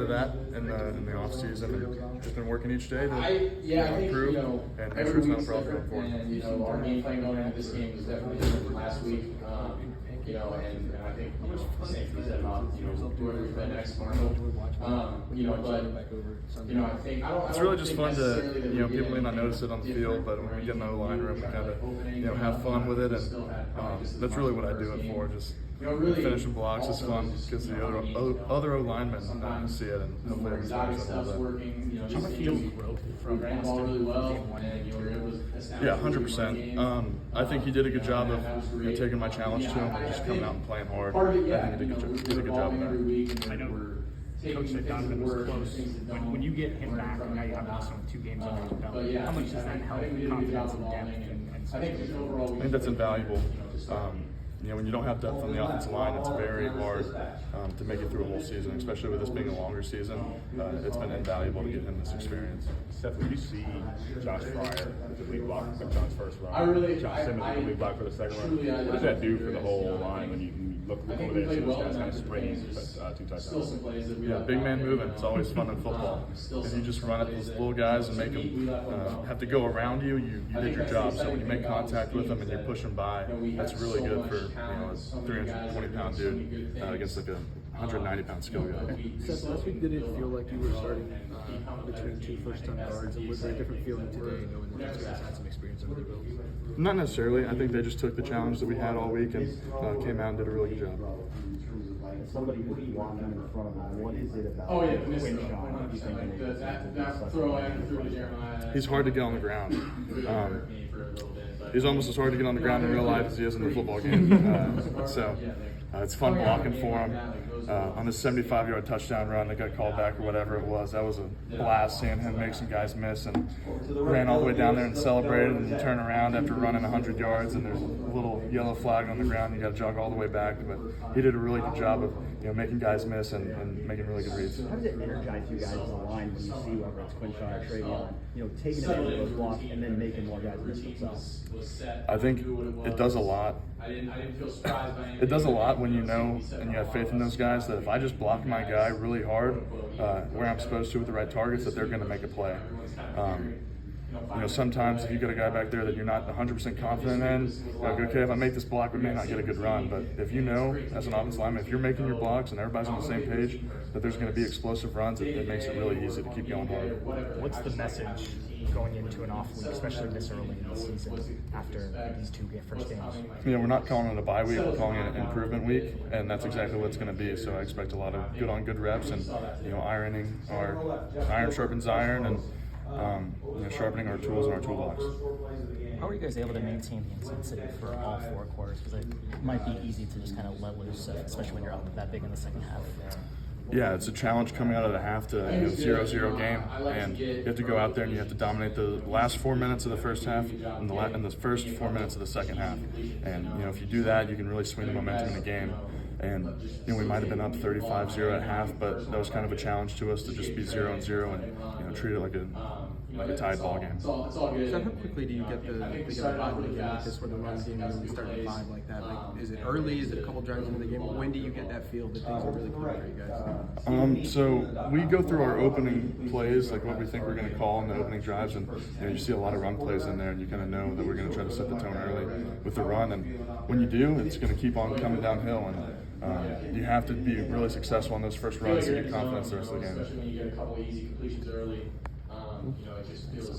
of that in the off season, and just been working each day to improve. And make sure it's not a problem going forward. And our game plan going into this game is definitely different from last week. And I think the same thing said about whoever we play next, Marshall. I think it's really just fun to people may not notice it on the field, but when we get in the line room, we kind of have fun with it, and that's really what I do it for. Just finishing blocks is fun because the other linemen see it, and hopefully it starts a little bit. How much growth from really well, yeah, 100%. I think he did a good job of taking my challenge to him and just coming out and playing hard. I think he did a good job of that. I know Coach said Donovan was close. When you get him back, and now you have also 2 games under his belt, how much does that help confidence and depth and I think that's invaluable. When you don't have depth on the offensive line, it's very hard to make it through a whole season, especially with this being a longer season. It's been invaluable to get him this experience. Seth, when you see Josh Fryer as the lead blocker for John's first run, Josh Simmons as the lead blocker for the second run, what does that do for the whole line when you look over there and see those guys kind of sprinting 2 touchdowns? Yeah, big man moving. It's always fun in football. If you just run at those little guys and make them have to go around you, you did your job. So when you make contact with them and you push them by, that's really good for a 320-pound dude against like a 190-pound skill guy. Seth, last week did it feel like you were starting between 2 first-time guards? Was there a different feeling today knowing that these guys had some experience under their belts? Not necessarily. I think they just took the challenge that we had all week and came out and did a really good job. Somebody was walking in front of him. What is it about? Oh yeah, that throw I threw to Jeremiah. He's hard to get on the ground. He's almost as hard to get on the ground in real life as he is in the football game. So it's fun blocking for him. On the 75-yard touchdown run that got called back or whatever it was, that was a blast seeing him make some guys miss, and ran all the way down there and celebrated, and turn around after running 100 yards and there's a little yellow flag on the ground. You got to jog all the way back, but he did a really good job of making guys miss and making really good reads. How does it energize you guys on the line when you see whether it's Quinshon or Travion, taking advantage of those blocks and then making more guys miss themselves? I think it does a lot. It does a lot when you know and you have faith in those guys that if I just block my guy really hard where I'm supposed to with the right targets, that they're going to make a play. Sometimes if you get a guy back there that you're not 100% confident in, like, okay, if I make this block, we may not get a good run. But if you know, as an offensive lineman, if you're making your blocks and everybody's on the same page, that there's going to be explosive runs, it makes it really easy to keep going hard. What's the message going into an off week, especially this early in the season after these 2 first games? We're not calling it a bye week, we're calling it an improvement week, and that's exactly what it's going to be. So I expect a lot of good on good reps and iron sharpens iron, and sharpening our tools and our toolbox. How are you guys able to maintain the intensity for all 4 quarters? Because it might be easy to just kind of let loose, especially when you're up that big in the second half. Yeah, it's a challenge coming out of the half to 0-0 game, and you have to go out there and you have to dominate the last 4 minutes of the first half and the first 4 minutes of the second half. And if you do that, you can really swing the momentum in the game. And we might have been up 35-0 at half, but that was kind of a challenge to us to just be 0-0 and treat it like a tied ball game. So how quickly do you get the vibe in a game like this, where the run game really starts to vibe like that? Like, is it early? Is it a couple drives into the game? When do you get that feel that things are really cool for you guys? So we go through our opening plays, like what we think we're going to call in the opening drives, and you see a lot of run plays in there, and you kind of know that we're going to try to set the tone early with the run. And when you do, it's going to keep on coming downhill, and you have to be really successful on those first runs to get confidence the rest of the game. Especially when you get a couple easy completions early, it just feels